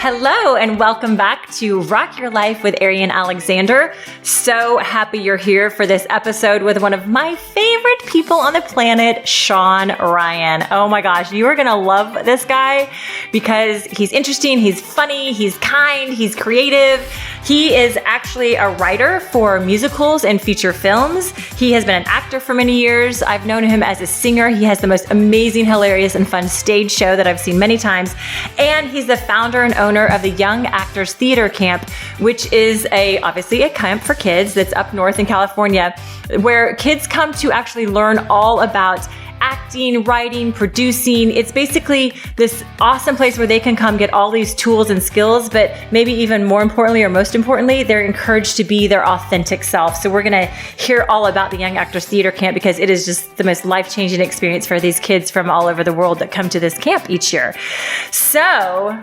Hello and welcome back to Rock Your Life with Arian Alexander. So happy you're here for this episode with one of my favorite people on the planet, Shawn Ryan. Oh my gosh, you are going to love this guy because he's interesting, he's funny, he's kind, he's creative. He is actually a writer for musicals and feature films. He has been an actor for many years. I've known him as a singer. He has the most amazing, hilarious, and fun stage show that I've seen many times. And he's the founder and owner of the Young Actors Theater Camp, which is obviously a camp for kids that's up north in California, where kids come to actually learn all about acting, writing, producing. It's basically this awesome place where they can come get all these tools and skills, but maybe even more importantly, or most importantly, they're encouraged to be their authentic self. So we're going to hear all about the Young Actors Theater Camp because it is just the most life-changing experience for these kids from all over the world that come to this camp each year. So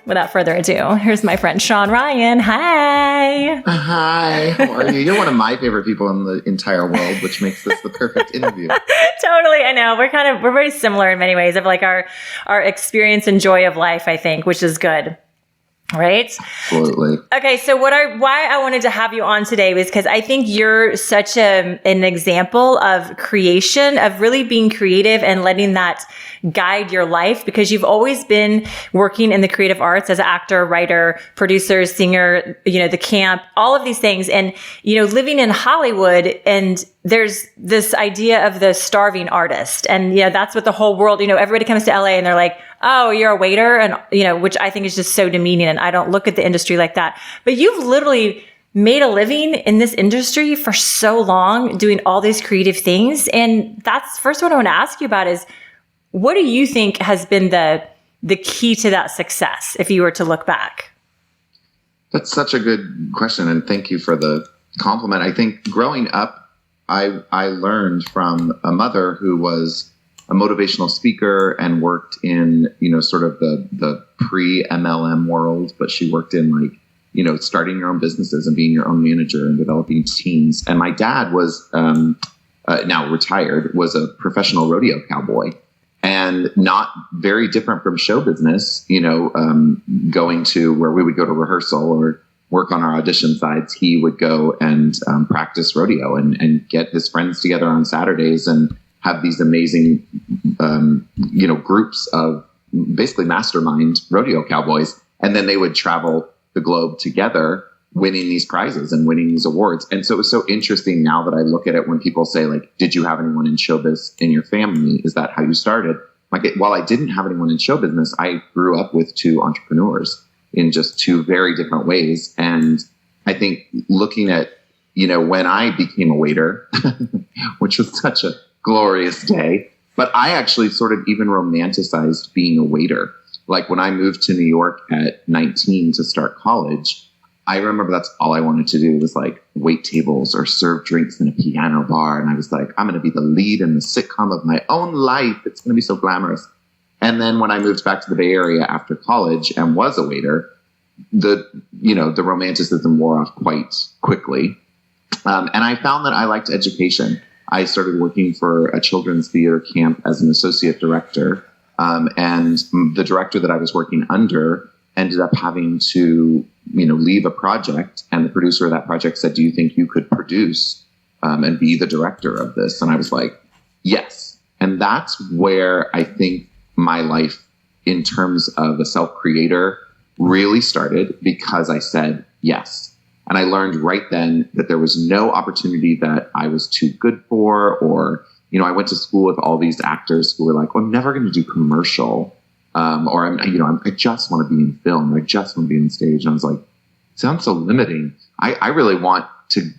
without further ado, here's my friend Shawn Ryan. Hi. Hi. How are you? You're one of my favorite people in the entire world, which makes this the perfect interview. Totally. I know. We're very similar in many ways of like our experience and joy of life, I think, which is good. Right? Absolutely. Okay, so why I wanted to have you on today was because I think you're such an example of creation, of really being creative and letting that guide your life, because you've always been working in the creative arts as an actor, writer, producer, singer, the camp, all of these things. And, living in Hollywood, and there's this idea of the starving artist. And, that's what the whole world, everybody comes to LA and they're like, oh, you're a waiter. And, which I think is just so demeaning. And I don't look at the industry like that. But you've literally made a living in this industry for so long doing all these creative things. And that's first what I want to ask you about is, what do you think has been the key to that success, if you were to look back? That's such a good question. And thank you for the compliment. I think growing up, I learned from a mother who was a motivational speaker and worked in, sort of the pre-MLM world, but she worked in starting your own businesses and being your own manager and developing teams. And my dad was, now retired, was a professional rodeo cowboy. And not very different from show business, going to where we would go to rehearsal or work on our audition sides. He would go and practice rodeo and get his friends together on Saturdays and have these amazing, groups of basically mastermind rodeo cowboys. And then they would travel the globe together, winning these prizes and winning these awards. And so it was so interesting now that I look at it when people say, like, did you have anyone in showbiz in your family? Is that how you started? While I didn't have anyone in show business, I grew up with two entrepreneurs in just two very different ways. And I think looking at, when I became a waiter, which was such a glorious day, but I actually sort of even romanticized being a waiter. Like when I moved to New York at 19 to start college, I remember that's all I wanted to do was like wait tables or serve drinks in a piano bar. And I was like, I'm going to be the lead in the sitcom of my own life. It's going to be so glamorous. And then when I moved back to the Bay Area after college and was a waiter, the romanticism wore off quite quickly. And I found that I liked education. I started working for a children's theater camp as an associate director. And the director that I was working under ended up having to, leave a project. And the producer of that project said, do you think you could produce and be the director of this? And I was like, yes. And that's where I think my life in terms of a self-creator really started, because I said yes. And I learned right then that there was no opportunity that I was too good for, or, I went to school with all these actors who were like, well, I'm never going to do commercial. Or I just want to be in film. I just want to be on stage. And I was like, sounds so limiting. I really want to,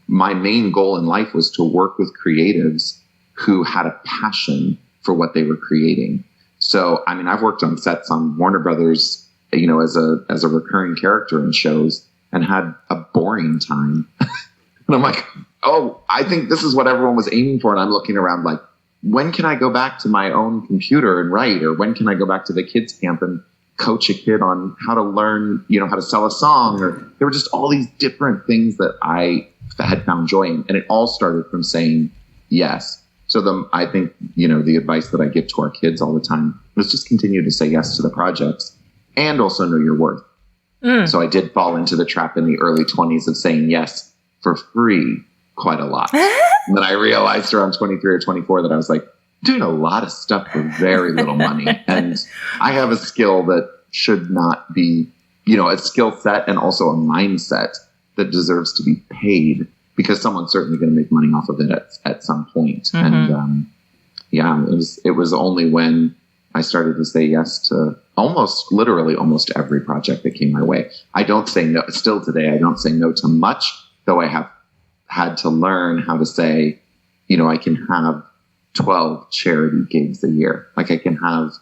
my main goal in life was to work with creatives who had a passion for what they were creating. So, I've worked on sets on Warner Brothers, as a recurring character in shows and had a boring time. And I'm like, oh, I think this is what everyone was aiming for. And I'm looking around like, when can I go back to my own computer and write? Or when can I go back to the kids camp and coach a kid on how to learn, how to sell a song? Or there were just all these different things that I had found joy in. And it all started from saying yes. So I think, the advice that I give to our kids all the time is just continue to say yes to the projects. and also know your worth. So I did fall into the trap in the early 20s of saying yes for free quite a lot. And then I realized around 23 or 24 that I was like doing a lot of stuff for very little money. And I have a skill that should not be, a skill set and also a mindset that deserves to be paid, because someone's certainly going to make money off of it at some point. And it was only when I started to say yes to almost every project that came my way. I don't say no. Still today, I don't say no to much, though I have had to learn how to say, I can have 12 charity gigs a year. Like I can have,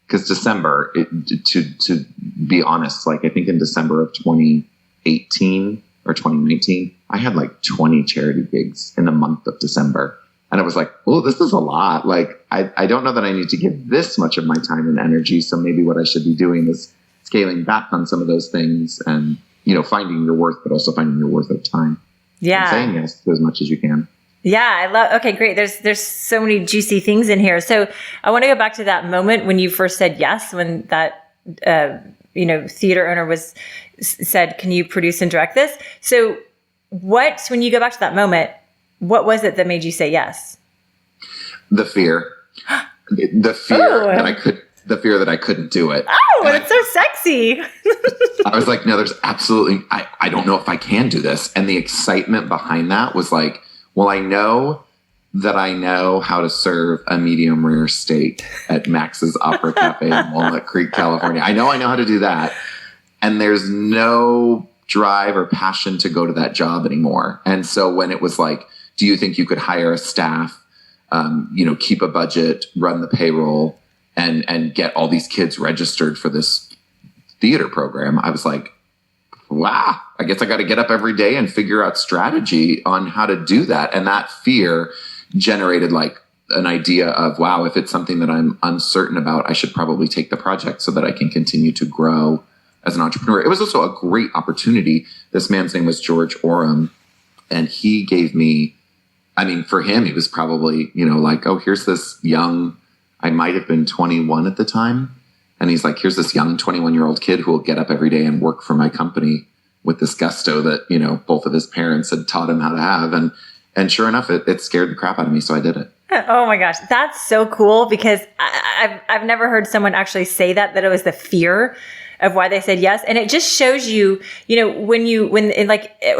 because December, to be honest, like I think in December of 2018 or 2019, I had like 20 charity gigs in the month of December. And I was like, oh, this is a lot. Like, I don't know that I need to give this much of my time and energy. So maybe what I should be doing is scaling back on some of those things and, finding your worth, but also finding your worth of time. Yeah. And saying yes to as much as you can. Yeah, okay, great. There's so many juicy things in here. So I want to go back to that moment when you first said yes, when that, theater owner said, can you produce and direct this? So when you go back to that moment, what was it that made you say yes? The fear. The fear that I couldn't do it. Oh, and it's so sexy. I was like, no, there's absolutely, I don't know if I can do this. And the excitement behind that was like, well, I know that I know how to serve a medium rare steak at Max's Opera Cafe in Walnut Creek, California. I know how to do that. And there's no drive or passion to go to that job anymore. And so when it was like, do you think you could hire a staff, keep a budget, run the payroll, and get all these kids registered for this theater program? I was like, wow, I guess I got to get up every day and figure out strategy on how to do that. And that fear generated like an idea of, wow, if it's something that I'm uncertain about, I should probably take the project so that I can continue to grow as an entrepreneur. It was also a great opportunity. This man's name was George Oram, and he gave me, for him, he was probably, like, oh, here's this young, I might have been 21 at the time. And he's like, here's this young 21-year-old kid who will get up every day and work for my company with this gusto that, both of his parents had taught him how to have. And sure enough, it scared the crap out of me. So I did it. Oh my gosh. That's so cool, because I've never heard someone actually say that it was the fear of why they said yes. And it just shows you, when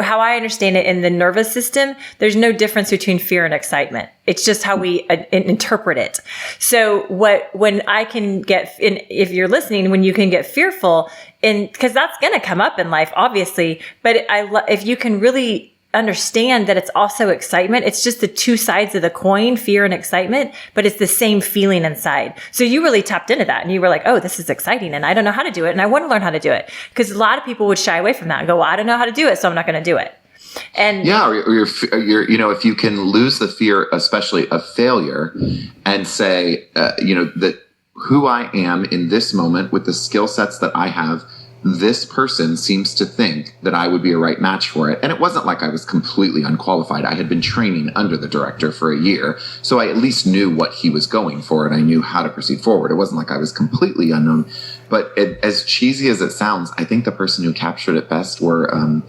how I understand it in the nervous system, there's no difference between fear and excitement. It's just how we interpret it. So when I can if you're listening, when you can get fearful, and because that's going to come up in life, obviously, but if you can really understand that it's also excitement. It's just the two sides of the coin, fear and excitement, but it's the same feeling inside. So you really tapped into that and you were like, oh, this is exciting and I don't know how to do it and I want to learn how to do it. Because a lot of people would shy away from that and go, well, I don't know how to do it, so I'm not going to do it. And yeah, you're, if you can lose the fear, especially of failure, and say, that who I am in this moment with the skill sets that I have, this person seems to think that I would be a right match for it. And it wasn't like I was completely unqualified. I had been training under the director for a year, so I at least knew what he was going for and I knew how to proceed forward. It wasn't like I was completely unknown. But as cheesy as it sounds, I think the person who captured it best were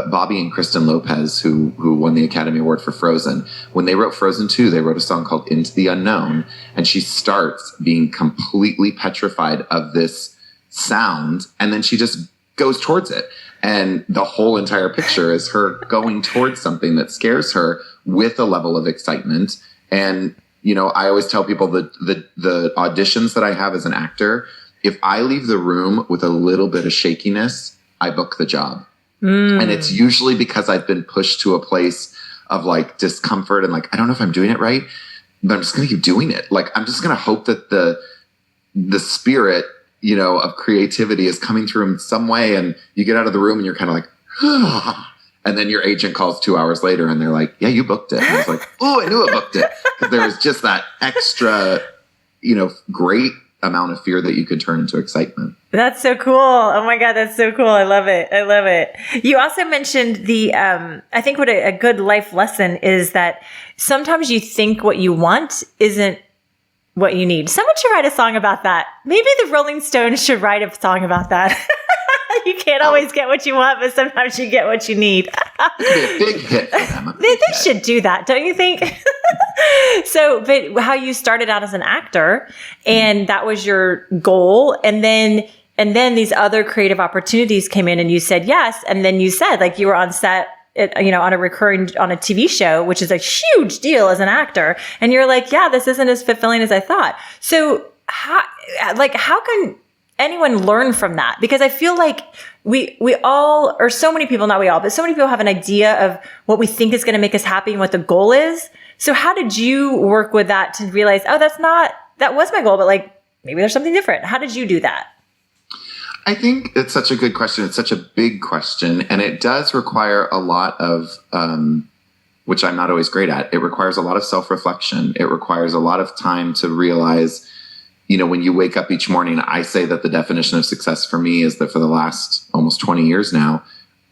Bobby and Kristen Lopez, who won the Academy Award for Frozen. When they wrote Frozen 2, they wrote a song called Into the Unknown. And she starts being completely petrified of this sound, and then she just goes towards it. And the whole entire picture is her going towards something that scares her with a level of excitement. And, I always tell people that the auditions that I have as an actor, if I leave the room with a little bit of shakiness, I book the job. And it's usually because I've been pushed to a place of like discomfort and like, I don't know if I'm doing it right, but I'm just going to keep doing it. Like, I'm just going to hope that the spirit, of creativity is coming through in some way. And you get out of the room and you're kind of like, and then your agent calls 2 hours later and they're like, yeah, you booked it. And I was like, oh, I knew I booked it. Because there was just that extra, great amount of fear that you could turn into excitement. That's so cool. Oh my God, that's so cool. I love it. I love it. You also mentioned I think what a good life lesson is that sometimes you think what you want isn't what you need. Someone should write a song about that. Maybe the Rolling Stones should write a song about that. You can't always get what you want, but sometimes you get what you need. It could be a big hit for them. They should do that, don't you think? So, but how you started out as an actor, and that was your goal, and then these other creative opportunities came in, and you said yes, and then you said, like, you were on set, on a TV show, which is a huge deal as an actor, and you're like, yeah, this isn't as fulfilling as I thought. So, how can anyone learn from that? Because I feel like we all, or so many people, not we all, but so many people have an idea of what we think is going to make us happy and what the goal is. So how did you work with that to realize, oh, that was my goal, but like, maybe there's something different? How did you do that? I think it's such a good question. It's such a big question, and it does require a lot of, which I'm not always great at. It requires a lot of self-reflection. It requires a lot of time to realize, when you wake up each morning, I say that the definition of success for me is that for the last almost 20 years now,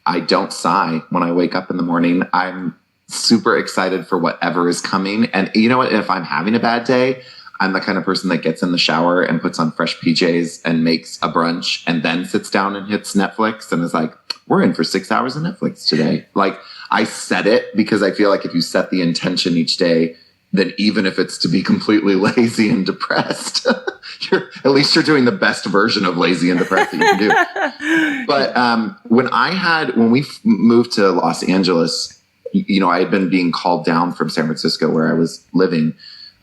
I don't sigh when I wake up in the morning. I'm super excited for whatever is coming. And you know what? If I'm having a bad day, I'm the kind of person that gets in the shower and puts on fresh PJs and makes a brunch and then sits down and hits Netflix and is like, we're in for 6 hours of Netflix today. Like, I set it because I feel like if you set the intention each day, then even if it's to be completely lazy and depressed, at least you're doing the best version of lazy and depressed that you can do. But when we moved to Los Angeles, I had been being called down from San Francisco, where I was living,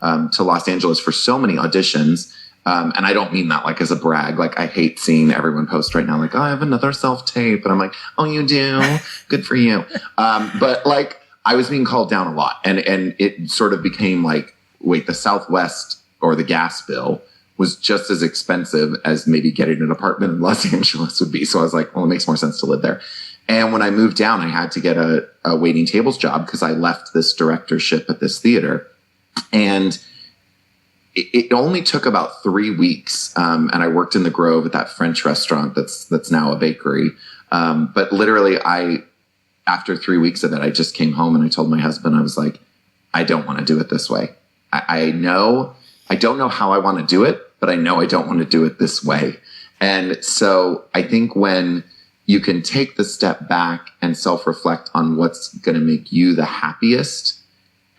to Los Angeles for so many auditions. And I don't mean that like as a brag. Like, I hate seeing everyone post right now, like, oh, I have another self-tape. And I'm like, oh, you do? Good for you. But like, I was being called down a lot, and it sort of became like, wait, the Southwest or the gas bill was just as expensive as maybe getting an apartment in Los Angeles would be. So I was like, well, it makes more sense to live there. And when I moved down, I had to get a waiting tables job because I left this directorship at this theater. And it only took about 3 weeks. And I worked in the Grove at that French restaurant that's now a bakery. But literally, after 3 weeks of it, I just came home and I told my husband, I was like, I don't want to do it this way. I don't know how I want to do it, but I know I don't want to do it this way. And so I think when you can take the step back and self-reflect on what's going to make you the happiest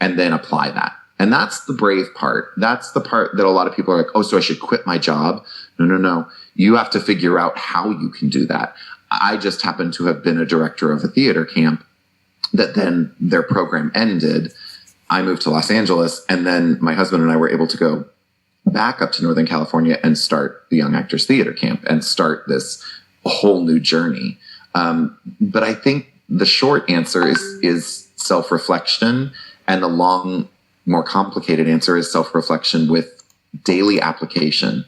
and then apply that. And that's the brave part. That's the part that a lot of people are like, oh, so I should quit my job. No. You have to figure out how you can do that. I just happened to have been a director of a theater camp that then their program ended. I moved to Los Angeles, and then my husband and I were able to go back up to Northern California and start the Young Actors Theater Camp and start this whole new journey. But I think the short answer is self-reflection, and the long, more complicated answer is self-reflection with daily application.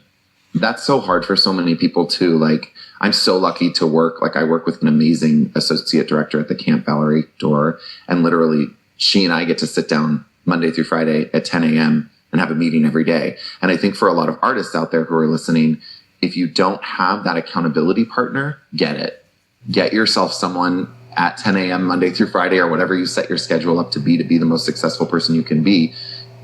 That's so hard for so many people too. Like, I'm so lucky to work. Like, I work with an amazing associate director at the camp, Valerie Dorr, and literally she and I get to sit down Monday through Friday at 10 a.m. and have a meeting every day. And I think for a lot of artists out there who are listening, if you don't have that accountability partner, get it. Get yourself someone at 10 a.m. Monday through Friday, or whatever you set your schedule up to be the most successful person you can be,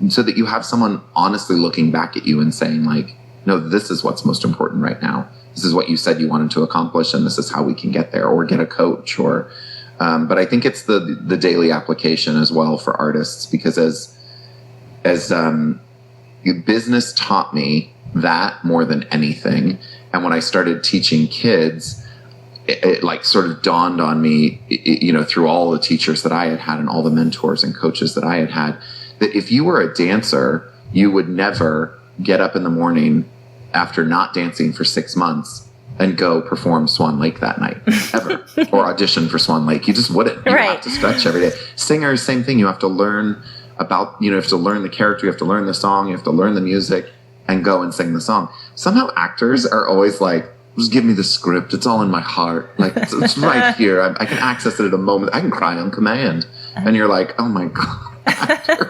so that you have someone honestly looking back at you and saying, like, no, this is what's most important right now. This is what you said you wanted to accomplish, and this is how we can get there. Or get a coach, or but I think it's the daily application as well for artists, because as business taught me that more than anything. And when I started teaching kids, it like sort of dawned on me, through all the teachers that I had had and all the mentors and coaches that I had had, that if you were a dancer, you would never get up in the morning after not dancing for 6 months and go perform Swan Lake that night, ever, or audition for Swan Lake. You just wouldn't. You have to stretch every day. Singers, same thing. You have to learn about, you have to learn the character, you have to learn the song, you have to learn the music, and go and sing the song. Somehow actors are always like, just give me the script. It's all in my heart. Like, it's right here. I can access it at a moment. I can cry on command. And you're like, oh my God, actors,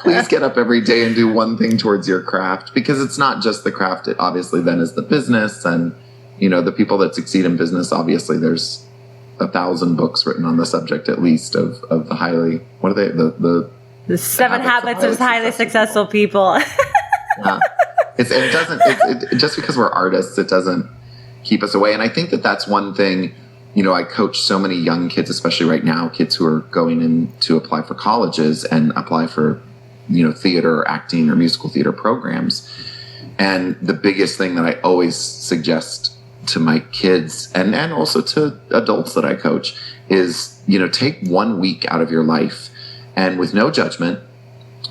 please get up every day and do one thing towards your craft, because it's not just the craft. It obviously then is the business, and, the people that succeed in business, obviously there's 1,000 books written on the subject, at least, of the highly, what are they? The The 7 habits of highly successful people. Yeah. Just because we're artists, it doesn't keep us away. And I think that that's one thing, I coach so many young kids, especially right now, kids who are going in to apply for colleges and apply for, theater or acting or musical theater programs. And the biggest thing that I always suggest to my kids and also to adults that I coach is, take 1 week out of your life and with no judgment,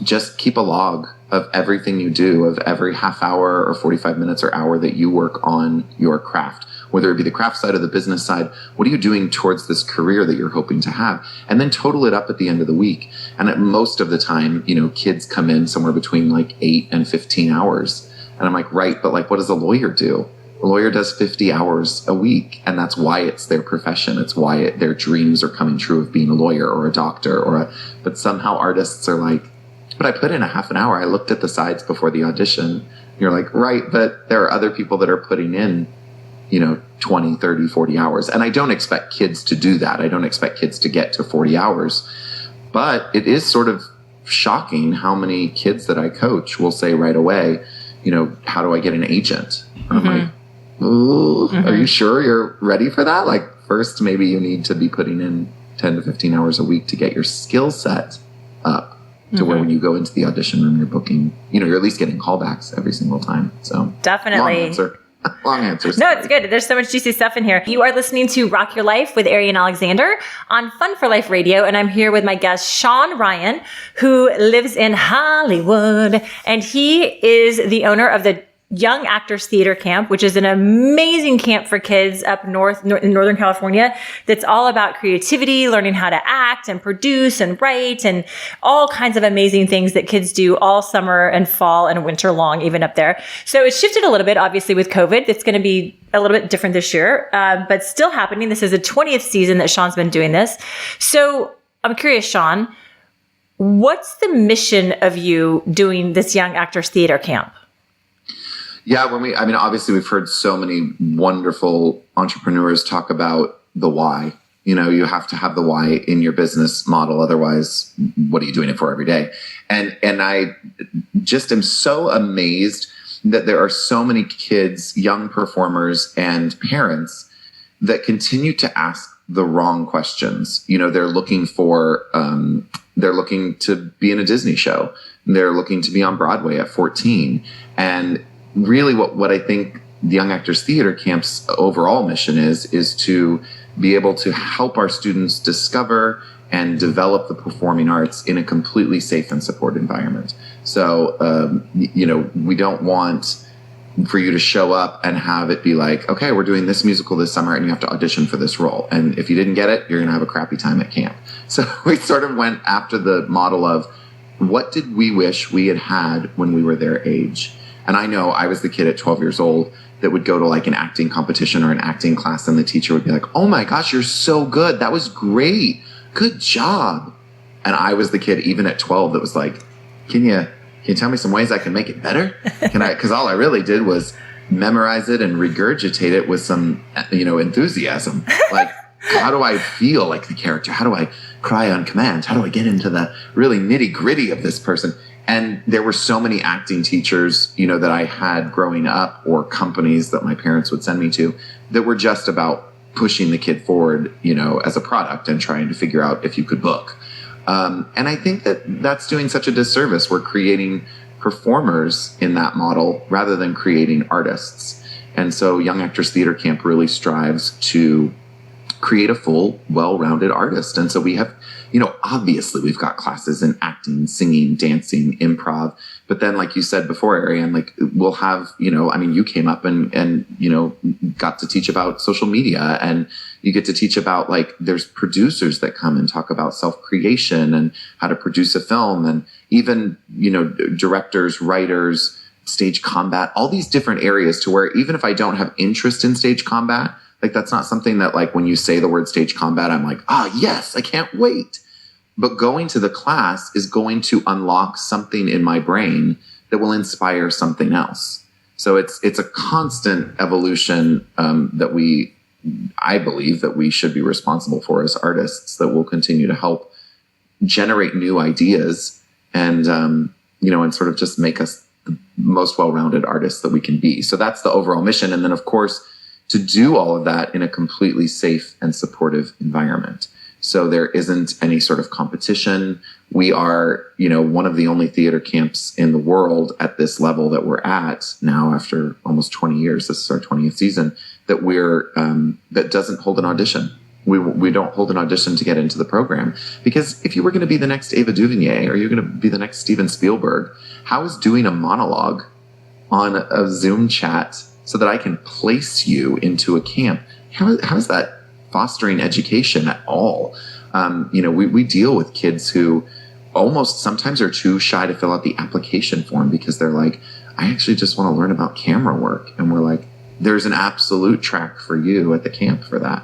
just keep a log of everything you do, of every half hour or 45 minutes or hour that you work on your craft, whether it be the craft side or the business side. What are you doing towards this career that you're hoping to have? And then total it up at the end of the week. And at most of the time, kids come in somewhere between like 8 and 15 hours. And I'm like, right, but like, what does a lawyer do? A lawyer does 50 hours a week, and that's why it's their profession. It's why their dreams are coming true of being a lawyer or a doctor but somehow artists are like, but I put in a half an hour. I looked at the sides before the audition. You're like, right, but there are other people that are putting in, 20, 30, 40 hours. And I don't expect kids to do that. I don't expect kids to get to 40 hours. But it is sort of shocking how many kids that I coach will say right away, how do I get an agent? And I'm like, ooh, are you sure you're ready for that? Like, first, maybe you need to be putting in 10 to 15 hours a week to get your skill set up to where when you go into the audition room, you're booking, you're at least getting callbacks every single time. So definitely. Long answer. No, it's good. There's so much juicy stuff in here. You are listening to Rock Your Life with Arian Alexander on Fun for Life Radio. And I'm here with my guest, Shawn Ryan, who lives in Hollywood. And he is the owner of the Young Actors Theater Camp, which is an amazing camp for kids up north in Northern California. That's all about creativity, learning how to act and produce and write and all kinds of amazing things that kids do all summer and fall and winter long, even up there. So it's shifted a little bit, obviously, with COVID. It's going to be a little bit different this year, but still happening. This is the 20th season that Shawn's been doing this. So I'm curious, Shawn, what's the mission of you doing this Young Actors Theater Camp? Yeah, obviously we've heard so many wonderful entrepreneurs talk about the why. You have to have the why in your business model. Otherwise, what are you doing it for every day? And I just am so amazed that there are so many kids, young performers and parents that continue to ask the wrong questions. They're looking to be in a Disney show. They're looking to be on Broadway at 14. And really what I think the Young Actors Theater Camp's overall mission is to be able to help our students discover and develop the performing arts in a completely safe and supported environment. So, we don't want for you to show up and have it be like, okay, we're doing this musical this summer and you have to audition for this role. And if you didn't get it, you're going to have a crappy time at camp. So we sort of went after the model of what did we wish we had had when we were their age? And I know I was the kid at 12 years old that would go to like an acting competition or an acting class and the teacher would be like, oh my gosh, you're so good. That was great. Good job. And I was the kid even at 12 that was like, can you tell me some ways I can make it better? Because all I really did was memorize it and regurgitate it with some, enthusiasm. Like, how do I feel like the character? How do I cry on command? How do I get into the really nitty gritty of this person? And there were so many acting teachers, that I had growing up or companies that my parents would send me to that were just about pushing the kid forward, as a product and trying to figure out if you could book. And I think that that's doing such a disservice. We're creating performers in that model rather than creating artists. And so Young Actors Theater Camp really strives to create a full, well-rounded artist. And so we have, obviously we've got classes in acting, singing, dancing, improv. But then, like you said before, Arian, like we'll have, you came up and got to teach about social media, and you get to teach about like there's producers that come and talk about self-creation and how to produce a film, and even, directors, writers, stage combat, all these different areas to where even if I don't have interest in stage combat, like that's not something that like when you say the word stage combat, I'm like, yes, I can't wait. But going to the class is going to unlock something in my brain that will inspire something else. So it's a constant evolution that I believe that we should be responsible for as artists, that will continue to help generate new ideas and, and sort of just make us the most well-rounded artists that we can be. So that's the overall mission. And then, of course, to do all of that in a completely safe and supportive environment. So there isn't any sort of competition. We are, one of the only theater camps in the world at this level that we're at now after almost 20 years. This is our 20th season that that doesn't hold an audition. We don't hold an audition to get into the program, because if you were going to be the next Ava DuVernay or you're going to be the next Steven Spielberg, how is doing a monologue on a Zoom chat so that I can place you into a camp? How is that fostering education at all? We deal with kids who almost sometimes are too shy to fill out the application form because they're like, I actually just want to learn about camera work. And we're like, there's an absolute track for you at the camp for that.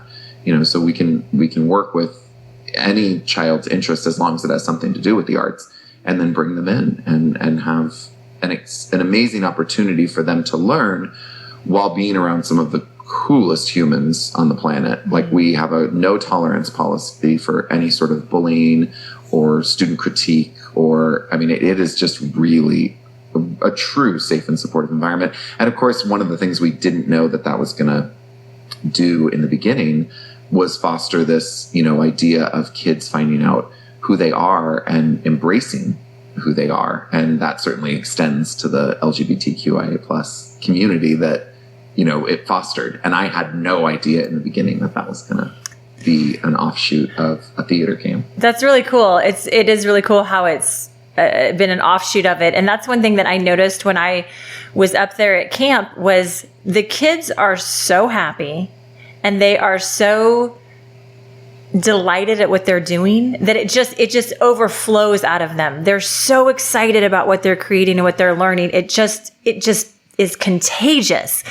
So we can work with any child's interest as long as it has something to do with the arts, and then bring them in and have an amazing opportunity for them to learn while being around some of the coolest humans on the planet. Like, we have a no tolerance policy for any sort of bullying or student critique, it is just really a true safe and supportive environment. And of course, one of the things we didn't know that was going to do in the beginning was foster this, idea of kids finding out who they are and embracing who they are. And that certainly extends to the LGBTQIA plus community that, it fostered. And I had no idea in the beginning that was going to be an offshoot of a theater camp. That's really cool. It is really cool how it's been an offshoot of it. And that's one thing that I noticed when I was up there at camp was the kids are so happy and they are so delighted at what they're doing that it just overflows out of them. They're so excited about what they're creating and what they're learning. It just is contagious.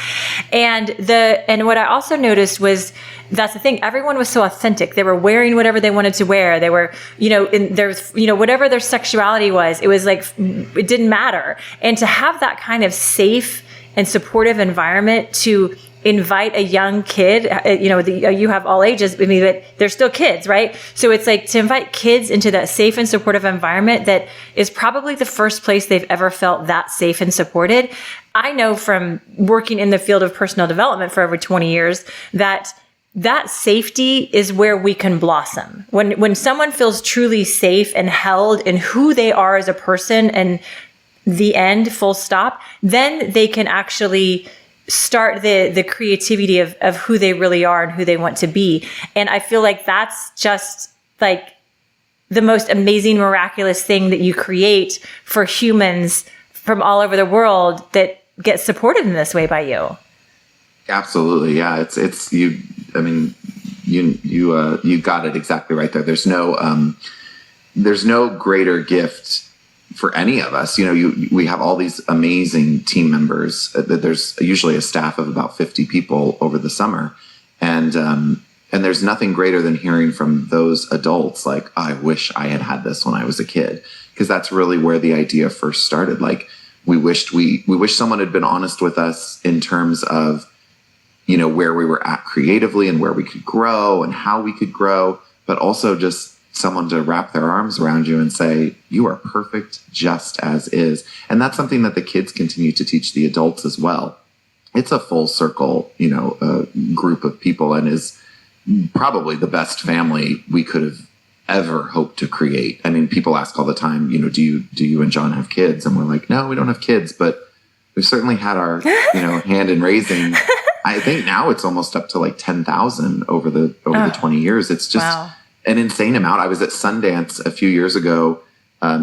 And what I also noticed was, that's the thing, everyone was so authentic. They were wearing whatever they wanted to wear. They were, whatever their sexuality was, it was like, it didn't matter. And to have that kind of safe and supportive environment to invite a young kid, you have all ages, but they're still kids, right? So it's like to invite kids into that safe and supportive environment that is probably the first place they've ever felt that safe and supported. I know from working in the field of personal development for over 20 years that safety is where we can blossom. When someone feels truly safe and held in who they are as a person and the end, full stop, then they can actually start the creativity of who they really are and who they want to be. And I feel like that's just like the most amazing, miraculous thing that you create for humans from all over the world that get supported in this way by you. Absolutely. Yeah. It's you. I mean, you got it exactly right there. There's no greater gift for any of us. We have all these amazing team members. There's usually a staff of about 50 people over the summer. And there's nothing greater than hearing from those adults like, I wish I had this when I was a kid. Because that's really where the idea first started. Like, we wish someone had been honest with us in terms of, where we were at creatively and where we could grow and how we could grow, but also just someone to wrap their arms around you and say, you are perfect just as is. And that's something that the kids continue to teach the adults as well. It's a full circle, group of people, and is probably the best family we could have ever hoped to create. I mean, people ask all the time, do you and John have kids? And we're like, no, we don't have kids, but we've certainly had our, hand in raising. I think now it's almost up to like 10,000 over the 20 years. It's just an insane amount. I was at Sundance a few years ago,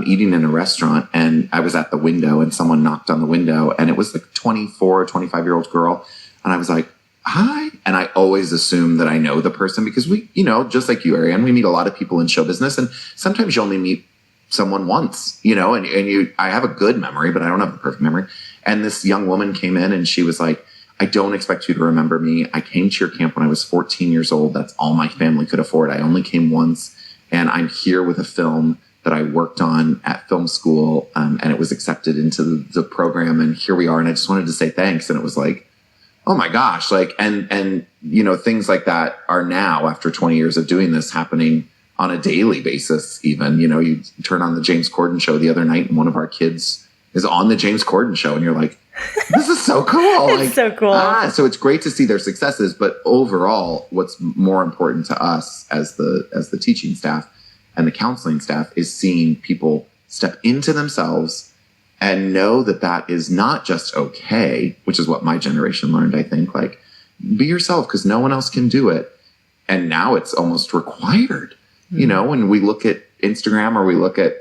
eating in a restaurant, and I was at the window and someone knocked on the window, and it was like 24, 25-year-old girl. And I was like, hi. And I always assume that I know the person because we, just like you, Ariane, we meet a lot of people in show business, and sometimes you only meet someone once, I have a good memory, but I don't have a perfect memory. And this young woman came in and she was like, I don't expect you to remember me. I came to your camp when I was 14 years old. That's all my family could afford. I only came once, and I'm here with a film that I worked on at film school, and it was accepted into the program, and here we are. And I just wanted to say thanks. And it was like, oh my gosh, like, and things like that are now, after 20 years of doing this, happening on a daily basis. Even, you turn on the James Corden show the other night and one of our kids is on the James Corden show and you're like, this is so cool. It's so cool. So it's great to see their successes, but overall, what's more important to us as the teaching staff and the counseling staff is seeing people step into themselves and know that that is not just okay, which is what my generation learned, I think. Like, be yourself because no one else can do it. And now it's almost required. Mm-hmm. When we look at Instagram or we look at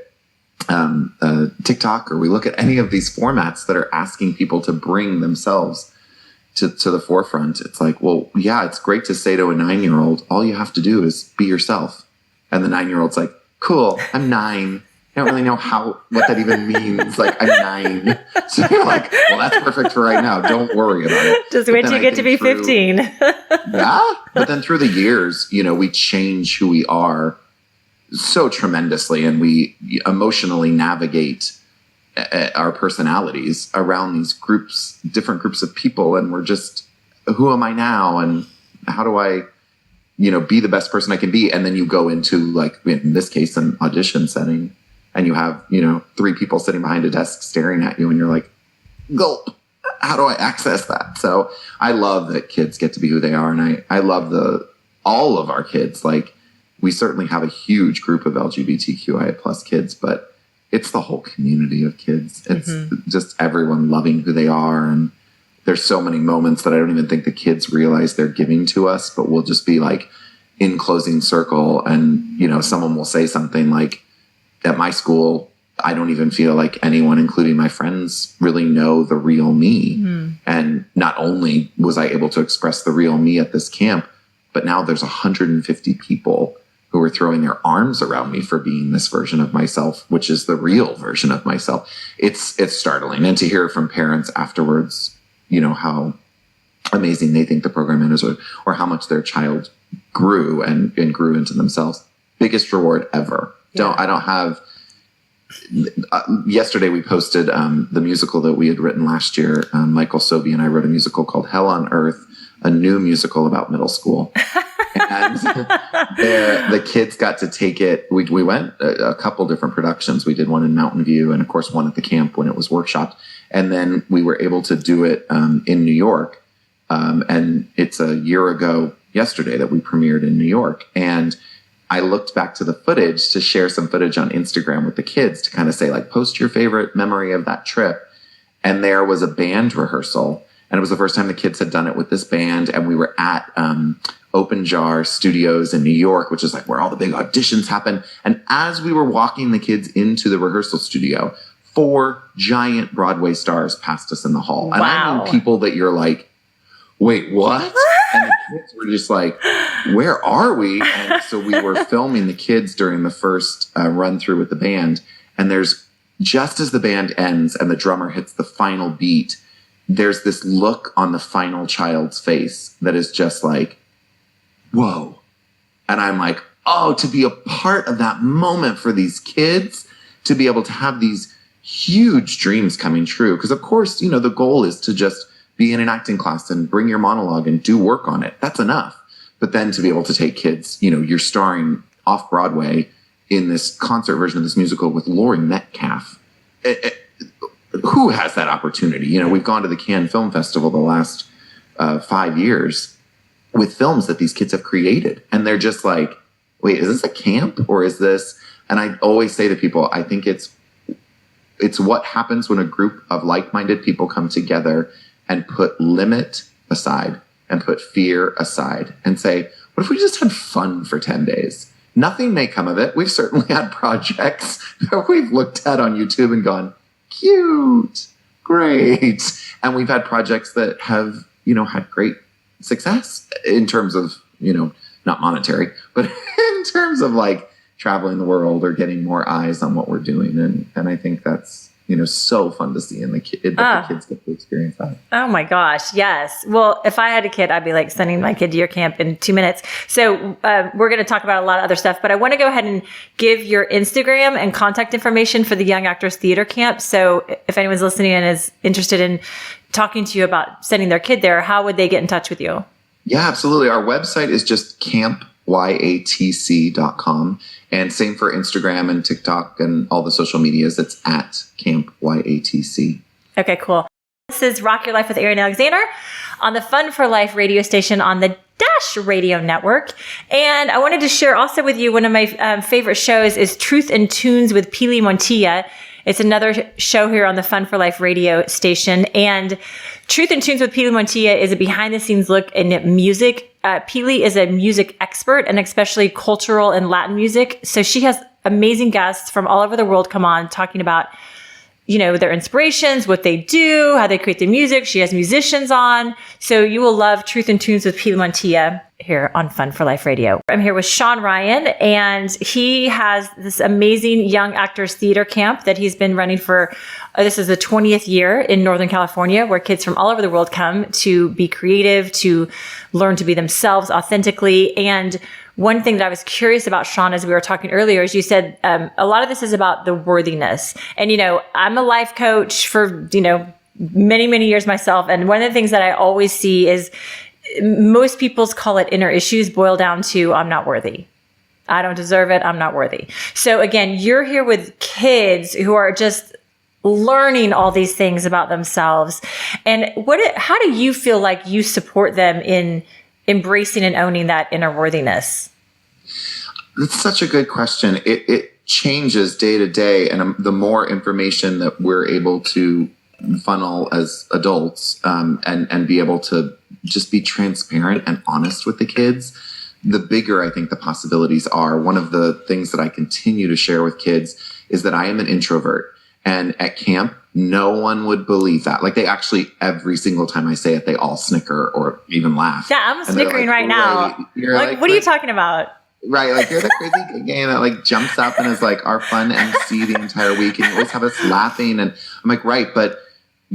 TikTok or we look at any of these formats that are asking people to bring themselves to the forefront, it's like, well, yeah, it's great to say to a 9-year-old, all you have to do is be yourself. And the 9-year-old's like, cool, I'm 9. I don't really know what that even means. Like, I'm 9. So you're like, well, that's perfect for right now. Don't worry about it. Just wait till you get to be 15. Yeah. But then through the years, we change who we are so tremendously, and we emotionally navigate our personalities around these different groups of people. And we're just, who am I now? And how do I, be the best person I can be? And then you go into, like, in this case, an audition setting, and you have, 3 people sitting behind a desk staring at you, and you're like, gulp. How do I access that? So I love that kids get to be who they are. And I love all of our kids. Like, we certainly have a huge group of LGBTQIA plus kids, but it's the whole community of kids. It's just everyone loving who they are. And there's so many moments that I don't even think the kids realize they're giving to us, but we'll just be like in closing circle. And, someone will say something like, at my school, I don't even feel like anyone, including my friends, really know the real me. Mm. And not only was I able to express the real me at this camp, but now there's 150 people who are throwing their arms around me for being this version of myself, which is the real version of myself. It's startling. And to hear from parents afterwards, how amazing they think the program is, or how much their child grew and grew into themselves. Biggest reward ever. Yeah. I don't have... yesterday we posted the musical that we had written last year. Michael Sobey and I wrote a musical called Hell on Earth, a new musical about middle school. And the kids got to take it. We went a couple different productions. We did one in Mountain View and, of course, one at the camp when it was workshopped. And then we were able to do it in New York. And it's a year ago yesterday that we premiered in New York. And I looked back to the footage to share some footage on Instagram with the kids to kind of say, like, post your favorite memory of that trip. And there was a band rehearsal. And it was the first time the kids had done it with this band. And we were at Open Jar Studios in New York, which is like where all the big auditions happen. And as we were walking the kids into the rehearsal studio, 4 giant Broadway stars passed us in the hall. Wow. And I mean people that you're like, wait, what? And the kids were just like, where are we? And so we were filming the kids during the first run through with the band. And there's, just as the band ends and the drummer hits the final beat, there's this look on the final child's face that is just like, whoa. And I'm like, oh, to be a part of that moment for these kids, to be able to have these huge dreams coming true. Because of course, the goal is to just be in an acting class and bring your monologue and do work on it. That's enough. But then to be able to take kids, you're starring off Broadway in this concert version of this musical with Laurie Metcalf. Who has that opportunity? We've gone to the Cannes Film Festival the last 5 years with films that these kids have created. And they're just like, wait, is this a camp or is this? And I always say to people, I think it's what happens when a group of like-minded people come together and put limit aside and put fear aside and say, what if we just had fun for 10 days? Nothing may come of it. We've certainly had projects that we've looked at on YouTube and gone, cute, great. And we've had projects that have, had great success in terms of, not monetary, but in terms of like traveling the world or getting more eyes on what we're doing. And I think that's, so fun to see, and the kids get to experience that. Oh my gosh. Yes. Well, if I had a kid, I'd be like sending my kid to your camp in 2 minutes. So we're going to talk about a lot of other stuff, but I want to go ahead and give your Instagram and contact information for the Young Actors Theater Camp. So if anyone's listening and is interested in talking to you about sending their kid there, how would they get in touch with you? Yeah, absolutely. Our website is just campyatc.com. And same for Instagram and TikTok and all the social medias. It's at Camp YATC. Okay, cool. This is Rock Your Life with Arian Alexander on the Fun for Life radio station on the Dash Radio Network. And I wanted to share also with you one of my favorite shows is Truth and Tunes with Pili Montilla. It's another show here on the Fun for Life radio station. And Truth and Tunes with Pili Montilla is a behind-the-scenes look in music. Pili is a music expert, and especially cultural and Latin music. So she has amazing guests from all over the world come on talking about, you know, their inspirations, what they do, how they create the music. She has musicians on. So you will love Truth and Tunes with Pili Montilla here on Fun for Life Radio. I'm here with Shawn Ryan, and he has this amazing young actors theater camp that he's been running for, this is the 20th year in Northern California, where kids from all over the world come to be creative, to learn to be themselves authentically. And one thing that I was curious about, Shawn, as we were talking earlier, is you said a lot of this is about the worthiness. And, you know, I'm a life coach for, you know, many, many years myself. And one of the things that I always see is most people's call it inner issues boil down to, I'm not worthy. I don't deserve it. I'm not worthy. So again, you're here with kids who are just learning all these things about themselves. And how do you feel like you support them in embracing and owning that inner worthiness? That's such a good question. It changes day to day. And the more information that we're able to funnel as adults and be able to just be transparent and honest with the kids, the bigger I think the possibilities are. One of the things that I continue to share with kids is that I am an introvert. And at camp, no one would believe that. Like, they actually, every single time I say it, they all snicker or even laugh. Yeah, I'm snickering right now. Like, what are you talking about? Right, like, you're the crazy game that like jumps up and is like our fun MC the entire week, and you always have us laughing. And I'm like, right, but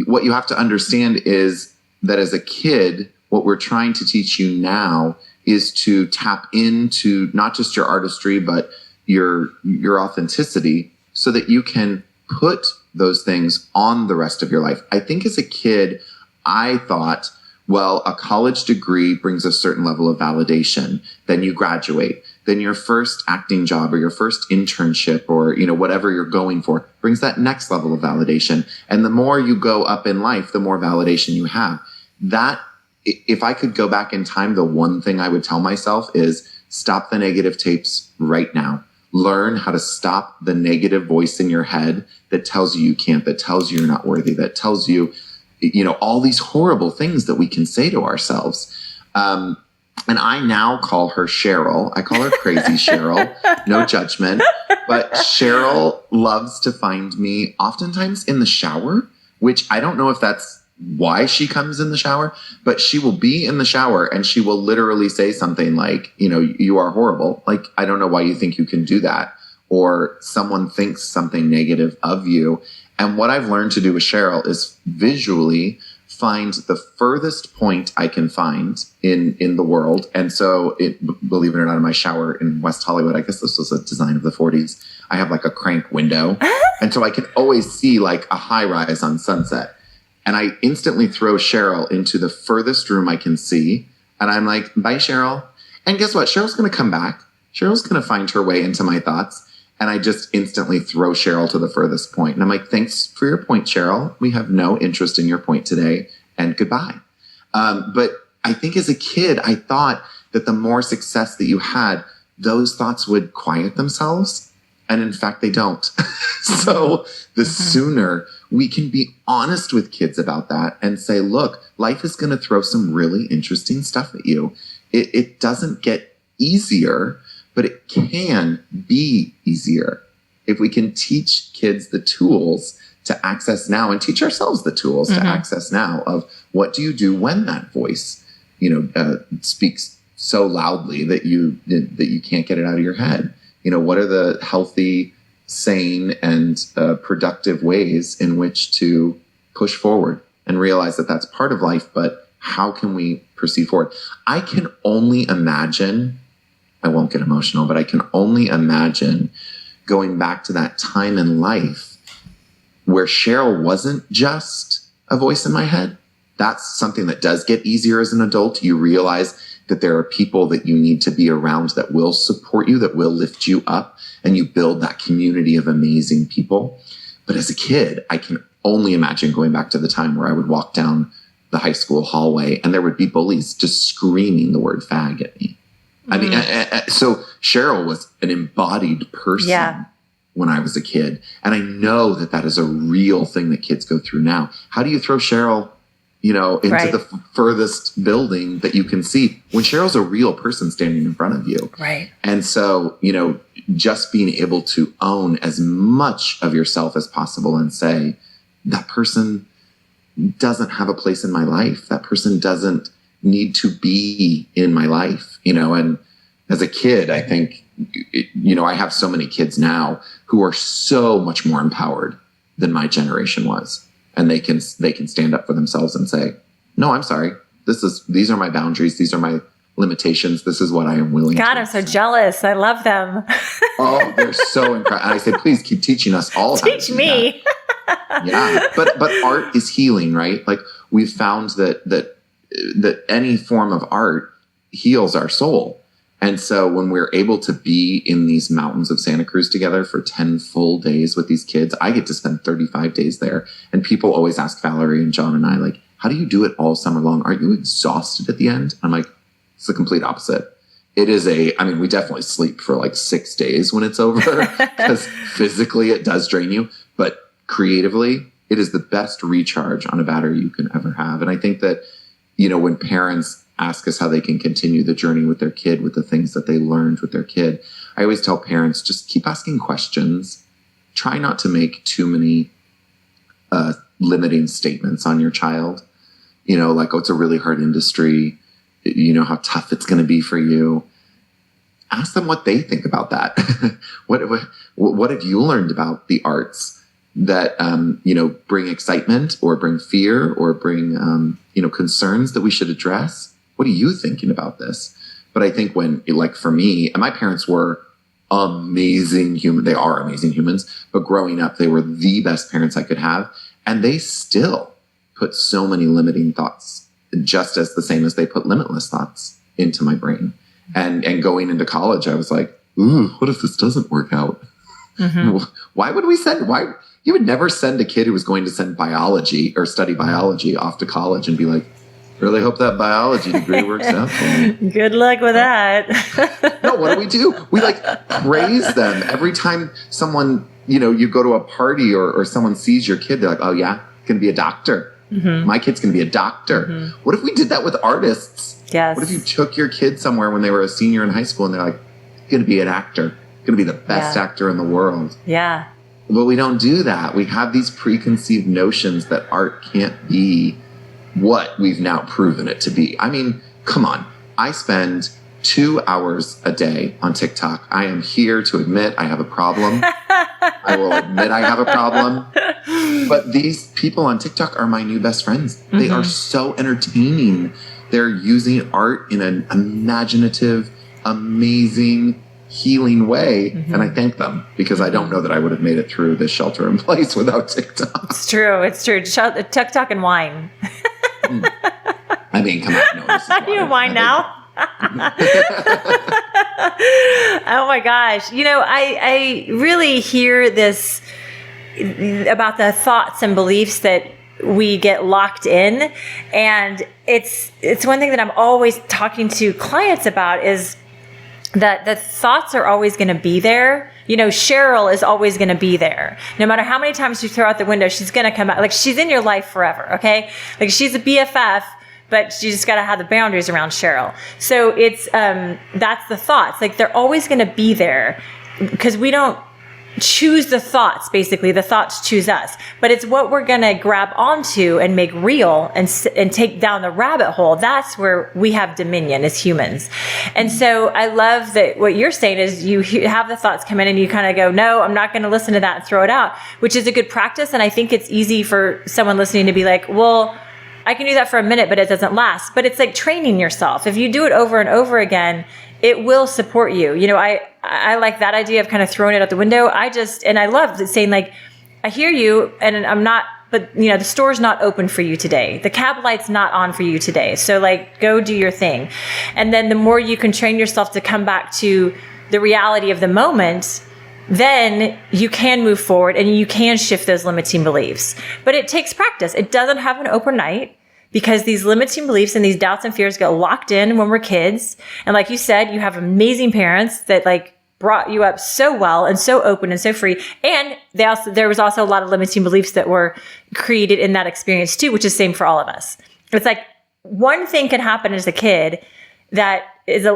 what you have to understand is that as a kid, what we're trying to teach you now is to tap into not just your artistry, but your authenticity, so that you can put those things on the rest of your life. I think as a kid, I thought, well, a college degree brings a certain level of validation. Then you graduate. Then your first acting job or your first internship or, you know, whatever you're going for brings that next level of validation. And the more you go up in life, the more validation you have. That, if I could go back in time, the one thing I would tell myself is stop the negative tapes right now. Learn how to stop the negative voice in your head that tells you you can't, that tells you you're not worthy, that tells you, you know, all these horrible things that we can say to ourselves. And I now call her Cheryl. I call her crazy Cheryl. No judgment. But Cheryl loves to find me oftentimes in the shower, which I don't know if that's why she comes in the shower, but she will be in the shower and she will literally say something like, you know, you are horrible. Like, I don't know why you think you can do that. Or someone thinks something negative of you. And what I've learned to do with Cheryl is visually find the furthest point I can find in the world. And so, believe it or not, in my shower in West Hollywood, I guess this was a design of the 40s, I have like a crank window. And so I can always see like a high rise on Sunset. And I instantly throw Cheryl into the furthest room I can see. And I'm like, bye, Cheryl. And guess what? Cheryl's going to come back. Cheryl's going to find her way into my thoughts. And I just instantly throw Cheryl to the furthest point. And I'm like, thanks for your point, Cheryl. We have no interest in your point today. And goodbye. But I think as a kid, I thought that the more success that you had, those thoughts would quiet themselves. And in fact, they don't. So the sooner we can be honest with kids about that and say, look, life is going to throw some really interesting stuff at you. It doesn't get easier, but it can be easier if we can teach kids the tools to access now and teach ourselves the tools to access now of what do you do when that voice, you know, speaks so loudly that you can't get it out of your head. You know, what are the healthy, sane, and productive ways in which to push forward and realize that that's part of life, but how can we proceed forward? I can only imagine, I won't get emotional, but I can only imagine going back to that time in life where Cheryl wasn't just a voice in my head. That's something that does get easier as an adult. You realize that there are people that you need to be around that will support you, that will lift you up, and you build that community of amazing people. But as a kid, I can only imagine going back to the time where I would walk down the high school hallway and there would be bullies just screaming the word fag at me. I mean, so Cheryl was an embodied person when I was a kid. And I know that that is a real thing that kids go through now. How do you throw Cheryl, into the furthest building that you can see when Cheryl's a real person standing in front of you? Right. And so, just being able to own as much of yourself as possible and say, that person doesn't have a place in my life. That person doesn't need to be in my life, and as a kid, I think, I have so many kids now who are so much more empowered than my generation was. And they can stand up for themselves and say, no, I'm sorry. These are my boundaries. These are my limitations. This is what I am willing to God, I'm so jealous. I love them. Oh, they're so incredible. And I say, please keep teaching us all. Teach me. Yeah. But art is healing, right? Like we've found that any form of art heals our soul. And so when we're able to be in these mountains of Santa Cruz together for 10 full days with these kids, I get to spend 35 days there. And people always ask Valerie and John and I, like, how do you do it all summer long? Aren't you exhausted at the end? I'm like, it's the complete opposite. It is we definitely sleep for like 6 days when it's over because physically it does drain you. But creatively, it is the best recharge on a battery you can ever have. And I think that, when parents ask us how they can continue the journey with their kid, with the things that they learned with their kid, I always tell parents, just keep asking questions. Try not to make too many limiting statements on your child. Like, oh, it's a really hard industry. How tough it's going to be for you. Ask them what they think about that. What have you learned about the arts that, bring excitement or bring fear or bring, concerns that we should address? What are you thinking about this? But I think for me, and my parents were amazing humans. They are amazing humans. But growing up, they were the best parents I could have. And they still put so many limiting thoughts, just as the same as they put limitless thoughts into my brain. And going into college, I was like, ooh, what if this doesn't work out? Mm-hmm. Why you would never send a kid who was going to send biology or study biology off to college and be like, really hope that biology degree works out for me. Good luck with that. No, what do? We praise them every time someone, you go to a party or someone sees your kid. They're like, oh yeah, going to be a doctor. Mm-hmm. My kid's going to be a doctor. Mm-hmm. What if we did that with artists? Yes. What if you took your kid somewhere when they were a senior in high school and they're like, going to be an actor, going to be the best actor in the world. Yeah. Well, we don't do that. We have these preconceived notions that art can't be what we've now proven it to be. I mean, come on. I spend 2 hours a day on TikTok. I am here to admit I have a problem. I will admit I have a problem. But these people on TikTok are my new best friends. Mm-hmm. They are so entertaining. They're using art in an imaginative, amazing, healing way. Mm-hmm. And I thank them because I don't know that I would have made it through this shelter in place without TikTok. It's true. TikTok and wine. I mean, come on. No, this is you wine now? Oh my gosh. I really hear this about the thoughts and beliefs that we get locked in. And it's one thing that I'm always talking to clients about is that the thoughts are always going to be there. Cheryl is always going to be there. No matter how many times you throw out the window, she's going to come out. Like, she's in your life forever, okay? Like, she's a BFF, but you just got to have the boundaries around Cheryl. So it's, that's the thoughts. Like, they're always going to be there because we don't choose the thoughts, basically. The thoughts choose us. But it's what we're going to grab onto and make real and take down the rabbit hole. That's where we have dominion as humans. And so I love that what you're saying is you have the thoughts come in and you kind of go, no, I'm not going to listen to that and throw it out, which is a good practice. And I think it's easy for someone listening to be like, well, I can do that for a minute, but it doesn't last. But it's like training yourself. If you do it over and over again, it will support you. I like that idea of kind of throwing it out the window. I love saying, like, I hear you and I'm not but the store's not open for you today. The cab light's not on for you today. So like, go do your thing. And then the more you can train yourself to come back to the reality of the moment, then you can move forward and you can shift those limiting beliefs. But it takes practice. It doesn't happen overnight, because these limiting beliefs and these doubts and fears get locked in when we're kids. And like you said, you have amazing parents that like brought you up so well and so open and so free. And there was also a lot of limiting beliefs that were created in that experience too, which is the same for all of us. It's like one thing can happen as a kid that is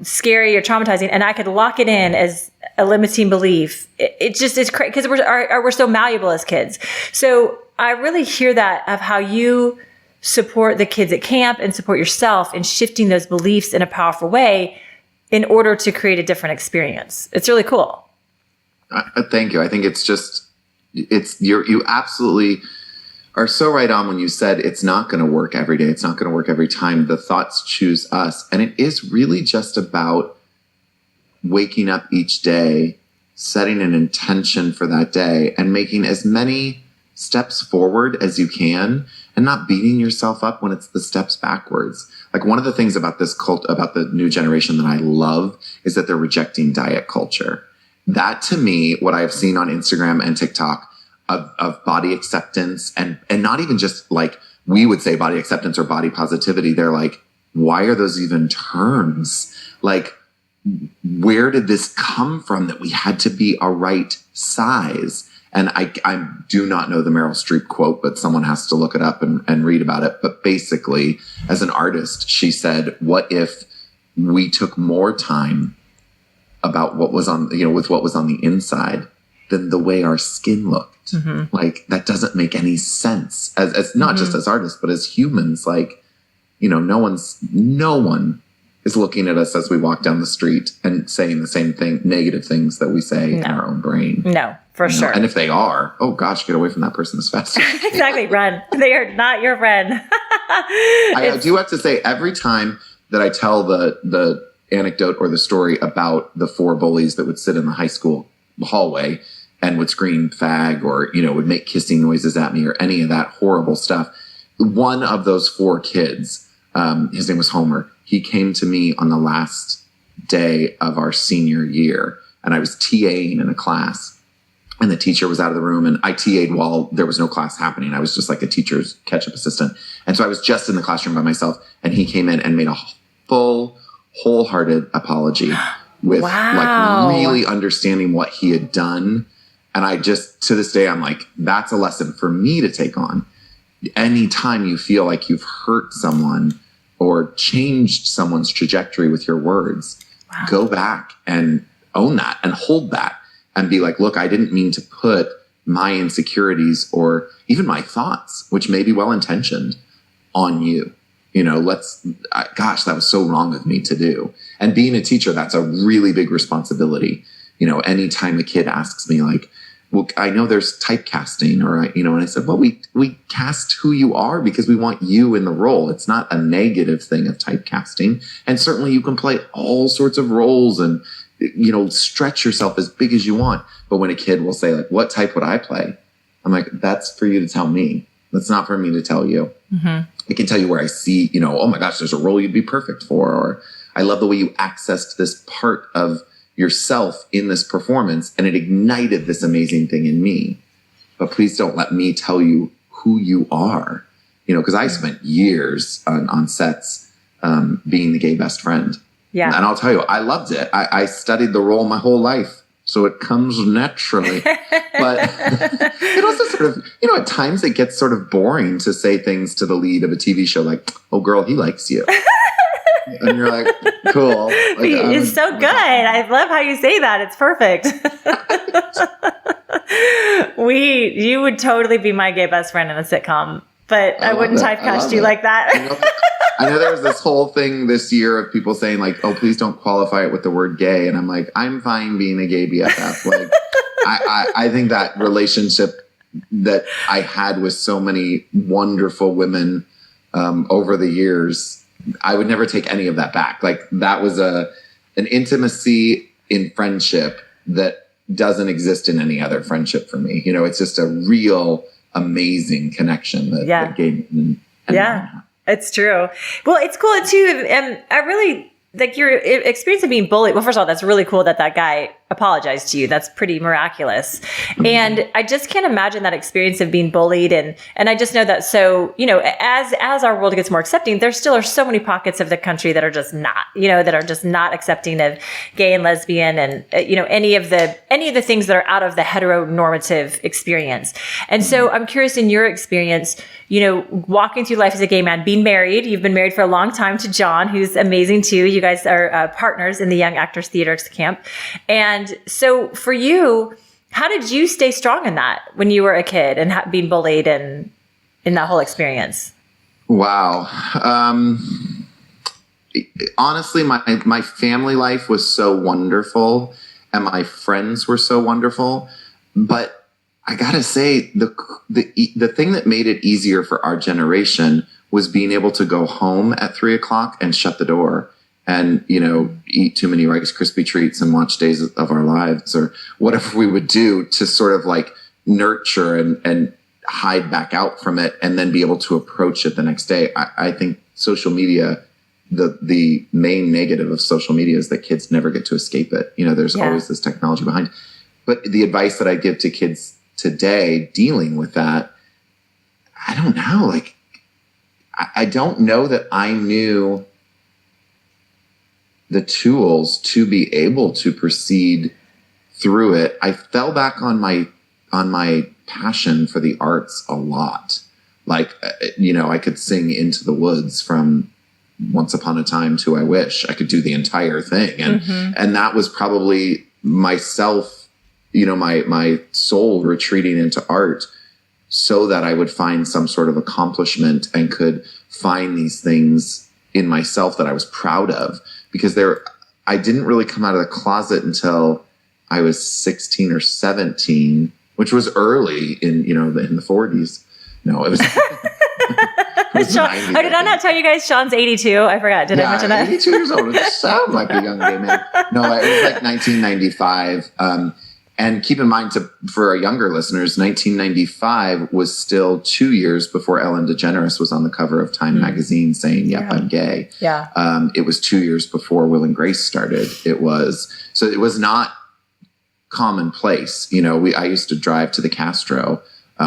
scary or traumatizing, and I could lock it in as a limiting belief. It just is crazy because we're so malleable as kids. So I really hear that of how you support the kids at camp and support yourself in shifting those beliefs in a powerful way in order to create a different experience. It's really cool. Thank you. I think you absolutely are so right on when you said it's not going to work every day. It's not going to work every time. The thoughts choose us. And it is really just about waking up each day, setting an intention for that day, and making as many steps forward as you can, and not beating yourself up when it's the steps backwards. Like, one of the things about this cult, about the new generation that I love, is that they're rejecting diet culture. That, to me, what I've seen on Instagram and TikTok of body acceptance, and not even just like we would say body acceptance or body positivity. They're like, why are those even terms? Like, where did this come from that we had to be a right size? And I do not know the Meryl Streep quote, but someone has to look it up and read about it. But basically, as an artist, she said, what if we took more time about what was on, with what was on the inside than the way our skin looked? Mm-hmm. Like, that doesn't make any sense as not just as artists, but as humans. Like, no one is looking at us as we walk down the street and saying the same thing, negative things that we say in our own brain. No, for sure. And if they are, oh gosh, get away from that person as fast as you can. Exactly. Run. They are not your friend. I do have to say, every time that I tell the anecdote or the story about the 4 bullies that would sit in the high school hallway and would scream fag or, would make kissing noises at me or any of that horrible stuff, one of those 4 kids, his name was Homer, he came to me on the last day of our senior year, and I was TAing in a class, and the teacher was out of the room, and I TA'd while there was no class happening. I was just like a teacher's catch-up assistant. And so I was just in the classroom by myself, and he came in and made a full, wholehearted apology with like really understanding what he had done. And I just, to this day, I'm like, that's a lesson for me to take on. Anytime you feel like you've hurt someone or changed someone's trajectory with your words, go back and own that and hold that and be like, look, I didn't mean to put my insecurities or even my thoughts, which may be well-intentioned, on you. Gosh, that was so wrong of me to do. And being a teacher, that's a really big responsibility. Anytime a kid asks me like, well, I know there's typecasting, or, and I said, well, we cast who you are because we want you in the role. It's not a negative thing of typecasting. And certainly you can play all sorts of roles and, stretch yourself as big as you want. But when a kid will say like, what type would I play? I'm like, that's for you to tell me. That's not for me to tell you. Mm-hmm. I can tell you where I see, oh my gosh, there's a role you'd be perfect for. Or I love the way you accessed this part of yourself in this performance, and it ignited this amazing thing in me. But please don't let me tell you who you are, because I spent years on sets being the gay best friend. Yeah. And I'll tell you, I loved it. I studied the role my whole life, so it comes naturally. But it also sort of, at times it gets sort of boring to say things to the lead of a TV show like, oh, girl, he likes you. And you're like, cool. Like, it's so good. I love how you say that. It's perfect. You would totally be my gay best friend in a sitcom, but I wouldn't typecast you like that. I know there was this whole thing this year of people saying like, oh, please don't qualify it with the word gay. And I'm like, I'm fine being a gay BFF. Like, I think that relationship that I had with so many wonderful women over the years, I would never take any of that back. Like, that was an intimacy in friendship that doesn't exist in any other friendship for me. It's just a real amazing connection that gay men and women have. It's true. Well, it's cool too. And I really like your experience of being bullied. Well, first of all, that's really cool that guy apologized to you. That's pretty miraculous. Mm-hmm. And I just can't imagine that experience of being bullied. And I just know that, so, as our world gets more accepting, there still are so many pockets of the country that are just not accepting of gay and lesbian and, any of the things that are out of the heteronormative experience. And so I'm curious, in your experience, walking through life as a gay man, being married, you've been married for a long time to John, who's amazing too. You guys are partners in the Young Actors Theater Camp. And so for you, how did you stay strong in that when you were a kid and being bullied and in that whole experience? Wow. Honestly, my family life was so wonderful and my friends were so wonderful. But I gotta say, the thing that made it easier for our generation was being able to go home at 3:00 and shut the door and, eat too many Rice Krispie treats and watch Days of Our Lives or whatever we would do to sort of like nurture and hide back out from it and then be able to approach it the next day. I think social media, the main negative of social media is that kids never get to escape it. There's always this technology behind. But the advice that I give to kids today dealing with that, I don't know. Like, I don't know that I knew the tools to be able to proceed through it. I fell back on my passion for the arts a lot. Like, I could sing Into the Woods from Once Upon a Time to I Wish. I could do the entire thing. And that was probably myself, my soul retreating into art so that I would find some sort of accomplishment and could find these things in myself that I was proud of. Because I didn't really come out of the closet until I was 16 or 17, which was early in the 40s. No, it was. Sean, did I not tell you guys Sean's 82? I forgot. Did I mention that? 82 years old. It sounds like a young gay man. No, it was like 1995. And keep in mind, for our younger listeners, 1995 was still 2 years before Ellen DeGeneres was on the cover of Time magazine saying, "Yep, I'm gay." Yeah. It was 2 years before Will and Grace started. It was not commonplace. I used to drive to the Castro,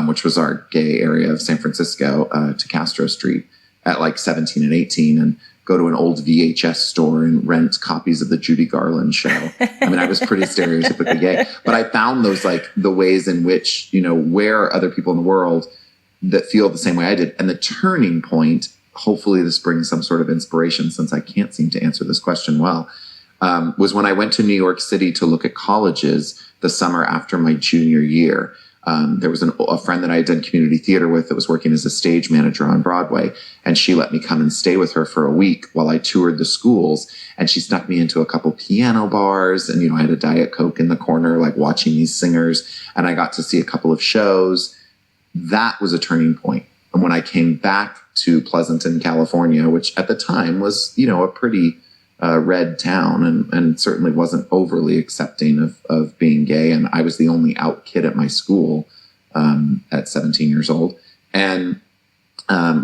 which was our gay area of San Francisco, to Castro Street at like 17 and 18, and go to an old VHS store and rent copies of the Judy Garland show. I mean, I was pretty stereotypically gay, but I found those, like, the ways in which, where are other people in the world that feel the same way I did. And the turning point, hopefully this brings some sort of inspiration since I can't seem to answer this question well, was when I went to New York City to look at colleges the summer after my junior year. There was a friend that I had done community theater with that was working as a stage manager on Broadway. And she let me come and stay with her for a week while I toured the schools. And she snuck me into a couple piano bars. And, I had a Diet Coke in the corner, like watching these singers. And I got to see a couple of shows. That was a turning point. And when I came back to Pleasanton, California, which at the time was, a pretty red town and certainly wasn't overly accepting of being gay. And I was the only out kid at my school at 17 years old, and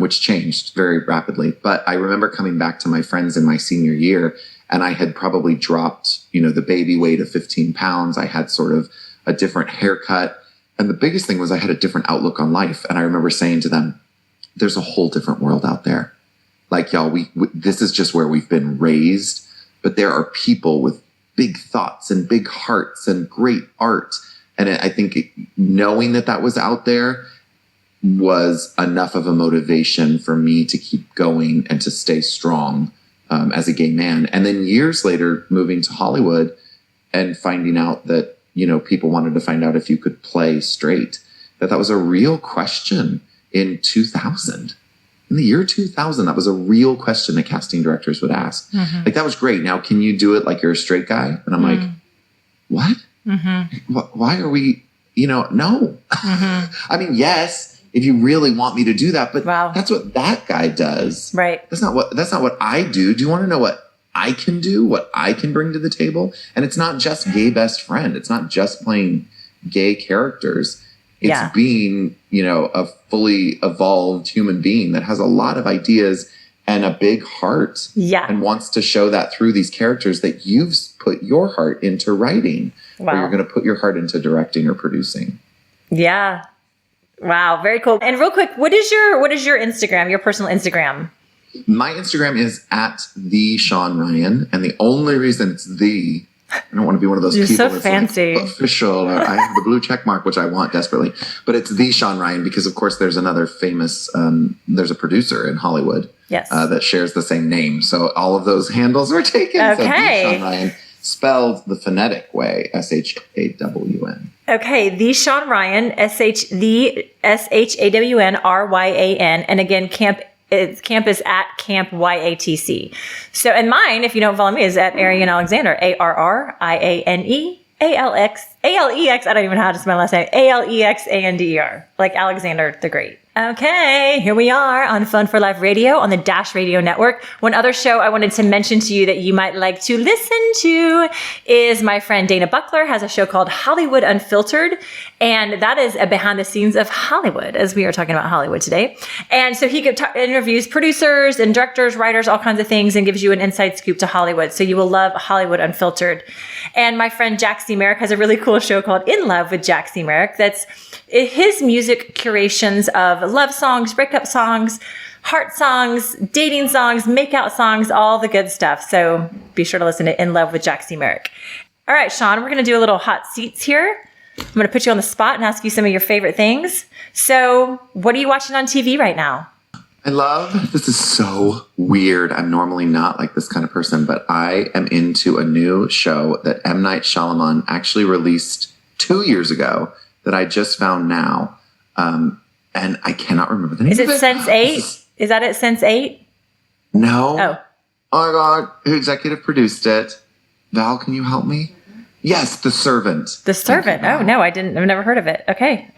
which changed very rapidly. But I remember coming back to my friends in my senior year, and I had probably dropped, the baby weight of 15 pounds. I had sort of a different haircut. And the biggest thing was I had a different outlook on life. And I remember saying to them, there's a whole different world out there. Like, y'all, this is just where we've been raised, but there are people with big thoughts and big hearts and great art. And I think knowing that was out there was enough of a motivation for me to keep going and to stay strong as a gay man. And then years later, moving to Hollywood and finding out that, people wanted to find out if you could play straight, that was a real question in 2000. In the year 2000, that was a real question that casting directors would ask. Mm-hmm. Like, that was great. Now, can you do it like you're a straight guy? And I'm like, what? Mm-hmm. Why are we, no. Mm-hmm. I mean, yes, if you really want me to do that, but that's what that guy does. Right. That's not what I do. Do you want to know what I can do, what I can bring to the table? And it's not just gay best friend. It's not just playing gay characters. It's Yeah. being, a fully evolved human being that has a lot of ideas and a big heart. Yeah. And wants to show that through these characters that you've put your heart into writing. Wow. Or you're going to put your heart into directing or producing. Yeah. Wow. Very cool. And real quick, what is your Instagram, your personal Instagram? My Instagram is at the Shawn Ryan. And the only reason it's I don't want to be one of those You're people so that's fancy. like official. Or I have the blue check mark, which I want desperately. But it's the Shawn Ryan because, of course, there's another famous, there's a producer in Hollywood that shares the same name. So all of those handles were taken. Okay. So the Shawn Ryan, spelled the phonetic way, SHAWN. Okay, the Shawn Ryan, SHAWNRYAN. And again, camp is at Camp YATC. So, and mine, if you don't follow me, is at Arian Alexander, ARRIANE ALEX. I don't even know how to spell my last name. ALEXANDER, like Alexander the Great. Okay, here we are on Fun for Life Radio on the Dash Radio Network. One other show I wanted to mention to you that you might like to listen to is my friend Dana Buckler has a show called Hollywood Unfiltered. And that is a behind the scenes of Hollywood, as we are talking about Hollywood today. And so he interviews producers and directors, writers, all kinds of things, and gives you an inside scoop to Hollywood. So you will love Hollywood Unfiltered. And my friend Jack C. Merrick has a really cool show called In Love with Jack C. Merrick. That's his music curations of love songs, breakup songs, heart songs, dating songs, makeout songs, all the good stuff. So be sure to listen to In Love with Jack C. Merrick. All right, Shawn, we're going to do a little hot seats here. I'm going to put you on the spot and ask you some of your favorite things. So what are you watching on TV right now? This is so weird. I'm normally not like this kind of person, but I am into a new show that M. Night Shyamalan actually released 2 years ago that I just found now. And I cannot remember the name of it. Is it Sense8? Is that it, Sense8? No. Oh my God. Who executive produced it? Val, can you help me? Yes, The Servant. The Servant. Oh, no, I've never heard of it. Okay.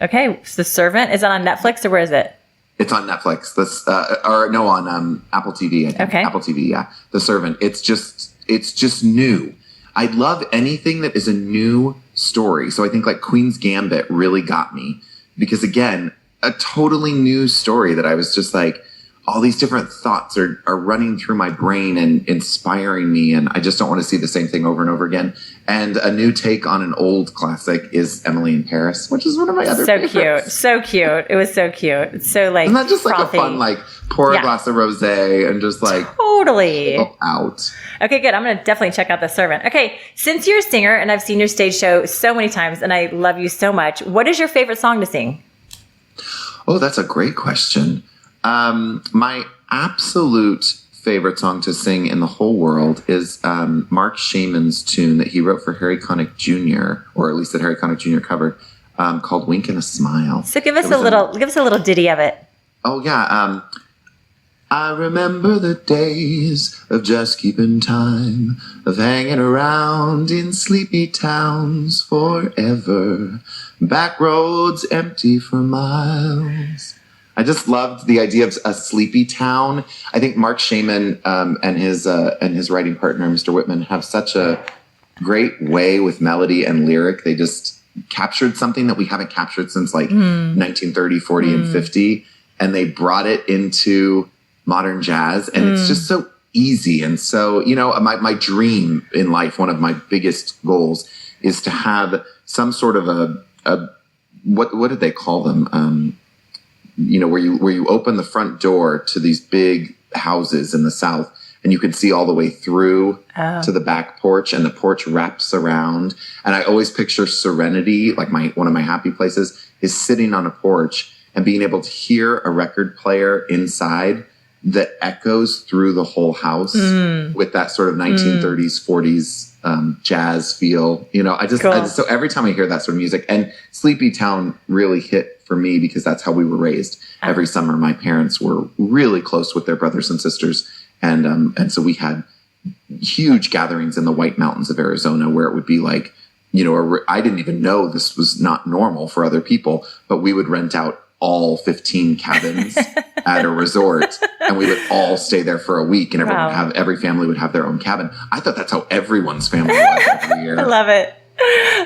So The Servant. Is that on Netflix or where is it? It's on Netflix. On Apple TV. I think. Okay. Apple TV, yeah. The Servant. It's just new. I love anything that is a new story. So I think like Queen's Gambit really got me because again, a totally new story that I was just like, all these different thoughts are running through my brain and inspiring me. And I just don't want to see the same thing over and over again. And a new take on an old classic is Emily in Paris, which is one of my other favorites. So cute. It was so cute. It's so like, isn't that just frothy. Like a fun, like pour a glass of rosé and just like totally go out. Okay, good. I'm going to definitely check out The Servant. Okay. Since you're a singer and I've seen your stage show so many times and I love you so much, what is your favorite song to sing? Oh, that's a great question. My absolute favorite song to sing in the whole world is Mark Shaman's tune that he wrote for Harry Connick Jr., or at least that Harry Connick Jr. covered, called "Wink and a Smile." So give us a little ditty of it. Oh yeah. I remember the days of just keeping time, of hanging around in sleepy towns forever, back roads empty for miles. I just loved the idea of a sleepy town. I think Mark Shaman and his writing partner, Mr. Whitman, have such a great way with melody and lyric. They just captured something that we haven't captured since like 1930, 40, and 50. And they brought it into modern jazz. And it's just so easy. And so, my dream in life, one of my biggest goals is to have some sort of a what did they call them? Where you open the front door to these big houses in the South and you can see all the way through to the back porch and the porch wraps around. And I always picture Serenity, like one of my happy places, is sitting on a porch and being able to hear a record player inside that echoes through the whole house with that sort of 1930s, 40s jazz feel. So every time I hear that sort of music, and Sleepy Town really hit for me because that's how we were raised. Every summer, my parents were really close with their brothers and sisters. And so we had huge gatherings in the White Mountains of Arizona where it would be like, I didn't even know this was not normal for other people, but we would rent out all 15 cabins at a resort and we would all stay there for a week and every family would have their own cabin. I thought that's how everyone's family was every year. I love it.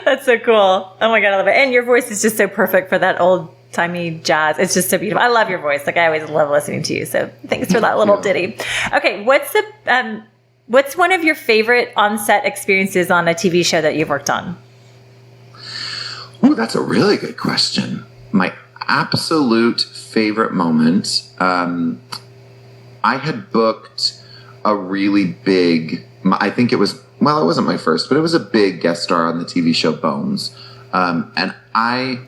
That's so cool. Oh my God, I love it. And your voice is just so perfect for that old-timey jazz. It's just so beautiful. I love your voice. Like, I always love listening to you. So thanks for that little ditty. Okay, what's one of your favorite on-set experiences on a TV show that you've worked on? Oh, that's a really good question. My absolute favorite moment, I had booked a really big, I think it was, well, it wasn't my first, but it was a big guest star on the TV show Bones. And I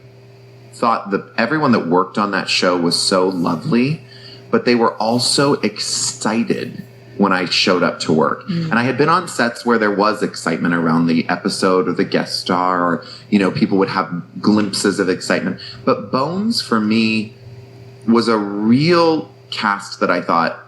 thought that everyone that worked on that show was so lovely, but they were all so excited when I showed up to work. And I had been on sets where there was excitement around the episode or the guest star, or, you know, people would have glimpses of excitement. But Bones, for me, was a real cast that I thought,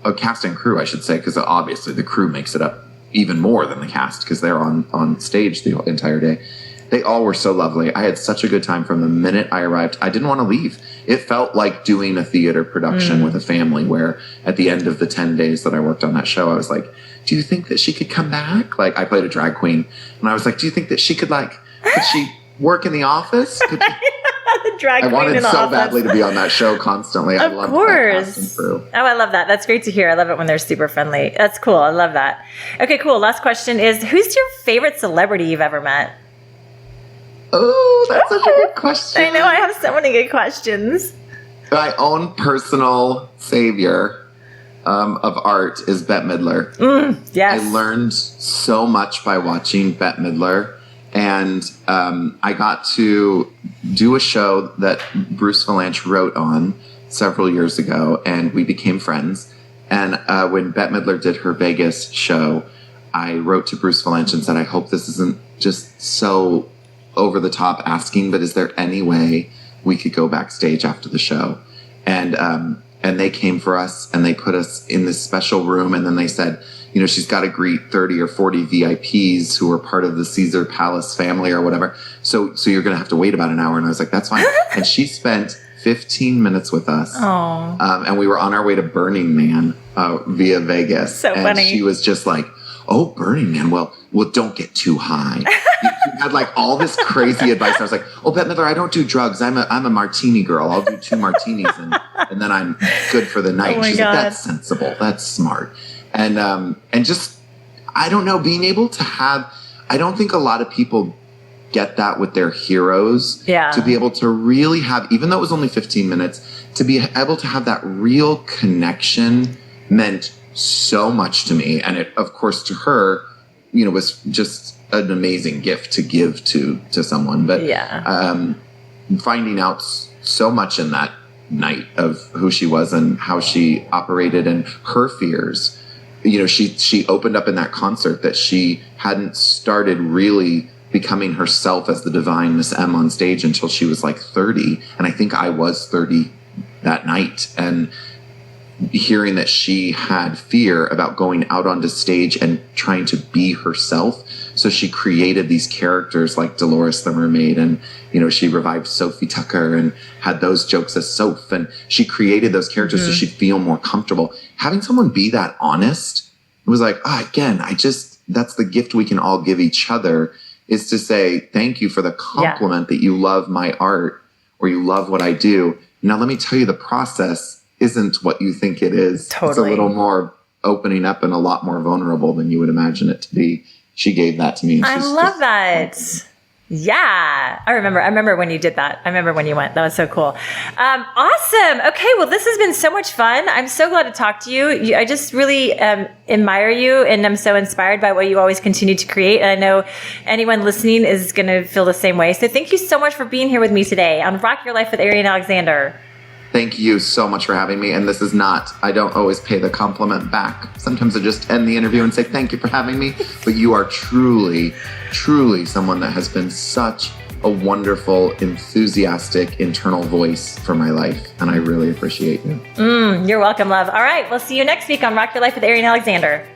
a cast and crew, I should say, because obviously the crew makes it up even more than the cast because they're on stage the entire day. They all were so lovely. I had such a good time from the minute I arrived. I didn't want to leave. It felt like doing a theater production with a family, where at the end of the 10 days that I worked on that show, I was like, do you think that she could come back? Like, I played a drag queen, and I was like, do you think that she could she work in the office? The drag I queen wanted in the so office. badly to be on that show constantly. I loved that cast and crew. Oh, I love that. That's great to hear. I love it when they're super friendly. That's cool. I love that. Okay, cool. Last question is, who's your favorite celebrity you've ever met? Oh, that's such a good question. I know. I have so many good questions. My own personal savior of art is Bette Midler. Yes. I learned so much by watching Bette Midler. And I got to do a show that Bruce Valanche wrote on several years ago, and we became friends. And when Bette Midler did her Vegas show, I wrote to Bruce Valanche and said, I hope this isn't just so over the top asking, but is there any way we could go backstage after the show? And they came for us, and they put us in this special room, and then they said, you know, she's got to greet 30 or 40 VIPs who are part of the Caesar Palace family or whatever. So you're going to have to wait about an hour. And I was like, that's fine. And she spent 15 minutes with us. And we were on our way to Burning Man via Vegas. So and funny. She was just like, oh, Burning Man. Well, don't get too high. You had like all this crazy advice. I was like, oh, Bette Midler, I don't do drugs. I'm a martini girl. I'll do 2 martinis and then I'm good for the night. Oh my She's God. like, that's sensible. That's smart. And just, I don't know, being able to have, I don't think a lot of people get that with their heroes. Yeah. To be able to really have, even though it was only 15 minutes, to be able to have that real connection meant so much to me. And it, of course, to her, you know, was just an amazing gift to give to someone. But finding out so much in that night of who she was and how she operated and her fears. You know, she opened up in that concert that she hadn't started really becoming herself as the divine Miss M on stage until she was like 30. And I think I was 30 that night. And hearing that she had fear about going out onto stage and trying to be herself. So she created these characters like Dolores the Mermaid, and, you know, she revived Sophie Tucker and had those jokes as Soph, and she created those characters so she'd feel more comfortable. Having someone be that honest, it was like, that's the gift we can all give each other, is to say, thank you for the compliment that you love my art or you love what I do. Now, let me tell you, the process isn't what you think it is. Totally. It's a little more opening up and a lot more vulnerable than you would imagine it to be. She gave that to me. And I love that. Yeah. I remember when you did that. I remember when you went. That was so cool. Awesome. Okay. Well, this has been so much fun. I'm so glad to talk to you. I just really admire you, and I'm so inspired by what you always continue to create. And I know anyone listening is going to feel the same way. So thank you so much for being here with me today on Rock Your Life with Arian Alexander. Thank you so much for having me. And this is not, I don't always pay the compliment back. Sometimes I just end the interview and say, thank you for having me. But you are truly, truly someone that has been such a wonderful, enthusiastic, internal voice for my life. And I really appreciate you. You're welcome, love. All right. We'll see you next week on Rock Your Life with Arian Alexander.